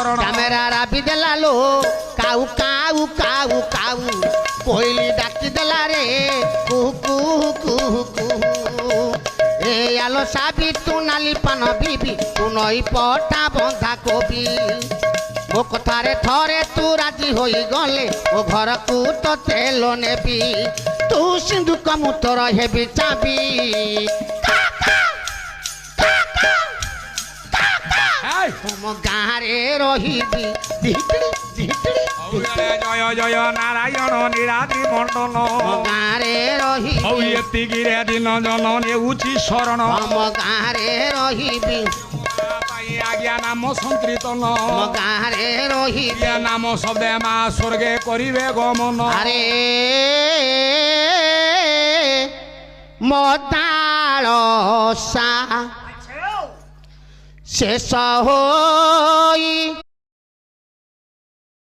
शरण कैमेरा राबी देला लो काऊ काऊ काऊ काऊ कोयली डाकी देला रे कुहू कुहू कुहू कुहू ए आलो साबी तू नाली पान बीबी तू नई पटा बंधा कोबी ओ कथारे थरे तू राजी होई गले ओ घर को तो तेल नेबी तू सिंधु कमु तोर हेबी चाबी तुम गाँरे रहिबी धिकड़ी जय जय नारायण निरादि मंडल गाँरे रहिबी दिन जन नेउछि शरण तुम गाँरे रहिबी आज्ञा नाम संकीर्तन गाँरे रहिबी नाम शब्द मा स्वर्गे करिवे गमन अरे मदाल सा शेष होई